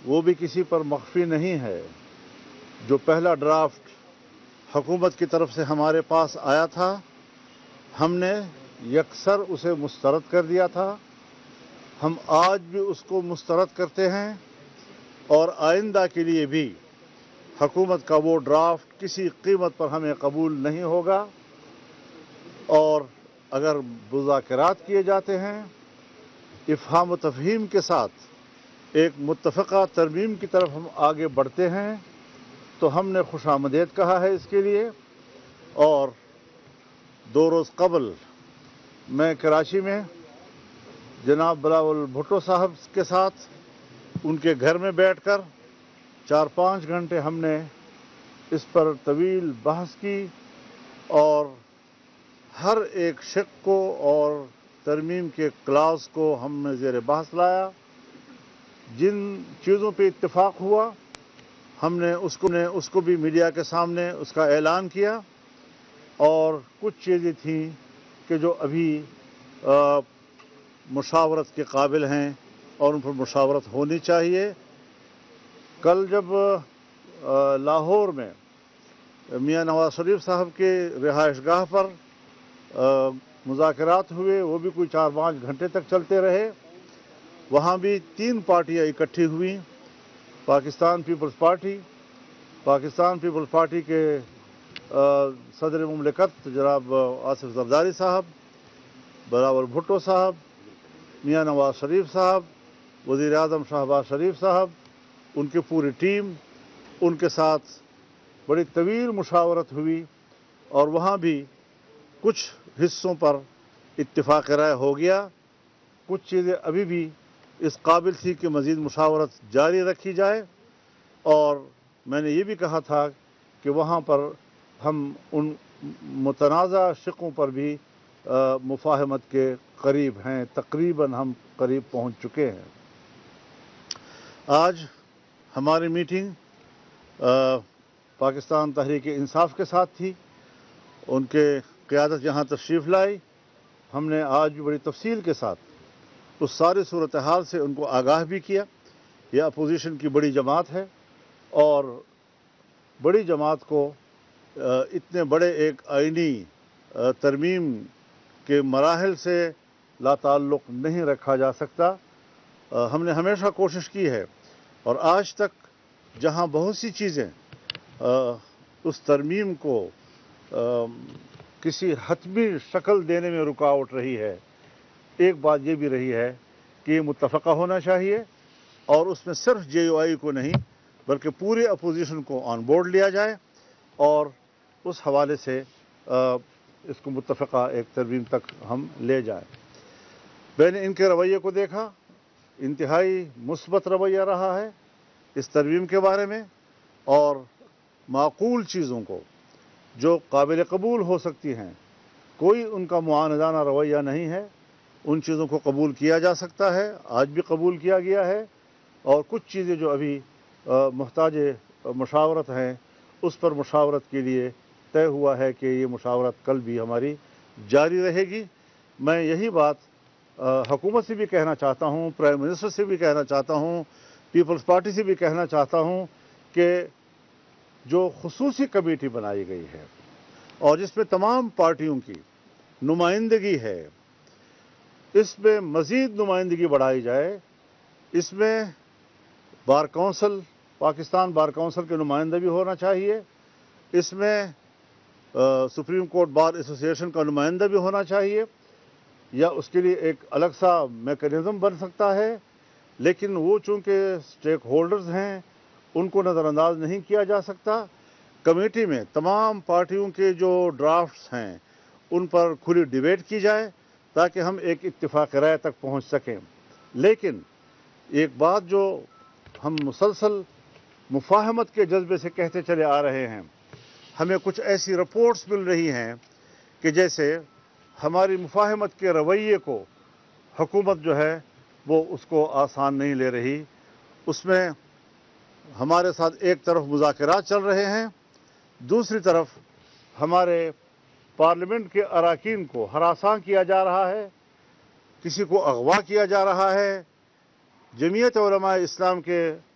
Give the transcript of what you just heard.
وہ بھی کسی پر مخفی نہیں ہے۔ جو پہلا ڈرافٹ حکومت کی طرف سے ہمارے پاس آیا تھا، ہم نے یکسر اسے مسترد کر دیا تھا۔ ہم آج بھی اس کو مسترد کرتے ہیں، اور آئندہ کے لیے بھی حکومت کا وہ ڈرافٹ کسی قیمت پر ہمیں قبول نہیں ہوگا۔ اور اگر مذاکرات کیے جاتے ہیں افہام و تفہیم کے ساتھ، ایک متفقہ ترمیم کی طرف ہم آگے بڑھتے ہیں، تو ہم نے خوش آمدید کہا ہے اس کے لیے۔ اور 2 روز قبل میں کراچی میں جناب بلاول بھٹو صاحب کے ساتھ ان کے گھر میں بیٹھ کر 4-5 گھنٹے ہم نے اس پر طویل بحث کی، اور ہر ایک شق کو اور ترمیم کے کلاس کو ہم نے زیر بحث لایا۔ جن چیزوں پہ اتفاق ہوا ہم نے اس کو بھی میڈیا کے سامنے اس کا اعلان کیا، اور کچھ چیزیں تھیں کہ جو ابھی مشاورت کے قابل ہیں اور ان پر مشاورت ہونی چاہیے۔ کل جب لاہور میں میاں نواز شریف صاحب کے رہائش گاہ پر مذاکرات ہوئے، وہ بھی کوئی 4-5 گھنٹے تک چلتے رہے۔ وہاں بھی 3 پارٹیاں اکٹھی ہوئیں، پاکستان پیپلز پارٹی کے صدر مملکت جناب آصف زرداری صاحب، بلاول بھٹو صاحب، میاں نواز شریف صاحب، وزیر اعظم شہباز شریف صاحب، ان کی پوری ٹیم، ان کے ساتھ بڑی طویل مشاورت ہوئی، اور وہاں بھی کچھ حصوں پر اتفاق رائے ہو گیا۔ کچھ چیزیں ابھی بھی اس قابل تھی کہ مزید مشاورت جاری رکھی جائے، اور میں نے یہ بھی کہا تھا کہ وہاں پر ہم ان متنازع شقوں پر بھی مفاہمت کے قریب ہیں، تقریباً ہم قریب پہنچ چکے ہیں۔ آج ہماری میٹنگ پاکستان تحریک انصاف کے ساتھ تھی، ان کے قیادت یہاں تشریف لائی۔ ہم نے آج بھی بڑی تفصیل کے ساتھ اس ساری صورتحال سے ان کو آگاہ بھی کیا۔ یہ اپوزیشن کی بڑی جماعت ہے، اور بڑی جماعت کو اتنے بڑے ایک آئینی ترمیم کے مراحل سے لا تعلق نہیں رکھا جا سکتا۔ ہم نے ہمیشہ کوشش کی ہے، اور آج تک جہاں بہت سی چیزیں اس ترمیم کو کسی حتمی شکل دینے میں رکاوٹ رہی ہے، ایک بات یہ بھی رہی ہے کہ یہ متفقہ ہونا چاہیے، اور اس میں صرف جے یو آئی کو نہیں بلکہ پورے اپوزیشن کو آن بورڈ لیا جائے، اور اس حوالے سے اس کو متفقہ ایک ترمیم تک ہم لے جائیں۔ میں نے ان کے رویے کو دیکھا، انتہائی مثبت رویہ رہا ہے اس ترمیم کے بارے میں، اور معقول چیزوں کو جو قابل قبول ہو سکتی ہیں، کوئی ان کا معاندانہ رویہ نہیں ہے، ان چیزوں کو قبول کیا جا سکتا ہے، آج بھی قبول کیا گیا ہے، اور کچھ چیزیں جو ابھی محتاج مشاورت ہیں اس پر مشاورت کے لیے طے ہوا ہے کہ یہ مشاورت کل بھی ہماری جاری رہے گی۔ میں یہی بات حکومت سے بھی کہنا چاہتا ہوں، پرائم منسٹر سے بھی کہنا چاہتا ہوں، پیپلز پارٹی سے بھی کہنا چاہتا ہوں کہ جو خصوصی کمیٹی بنائی گئی ہے اور جس میں تمام پارٹیوں کی نمائندگی ہے، اس میں مزید نمائندگی بڑھائی جائے۔ اس میں bar council, Pakistan bar council کے نمائندہ بھی ہونا چاہیے، اس میں سپریم کورٹ بار ایسوسی ایشن کا نمائندہ بھی ہونا چاہیے، یا اس کے لیے ایک الگ سا میکانزم بن سکتا ہے، لیکن وہ چونکہ اسٹیک ہولڈرز ہیں ان کو نظر انداز نہیں کیا جا سکتا۔ کمیٹی میں تمام پارٹیوں کے جو ڈرافٹس ہیں ان پر کھلی ڈیبیٹ کی جائے تاکہ ہم ایک اتفاق رائے تک پہنچ سکیں۔ لیکن ایک بات جو ہم مسلسل مفاہمت کے جذبے سے کہتے چلے آ رہے ہیں، ہمیں کچھ ایسی رپورٹس مل رہی ہیں کہ جیسے ہماری مفاہمت کے رویے کو حکومت جو ہے وہ اس کو آسان نہیں لے رہی۔ اس میں ہمارے ساتھ ایک طرف مذاکرات چل رہے ہیں، دوسری طرف ہمارے پارلیمنٹ کے اراکین کو ہراساں کیا جا رہا ہے، کسی کو اغوا کیا جا رہا ہے۔ جمعیت علماء اسلام کے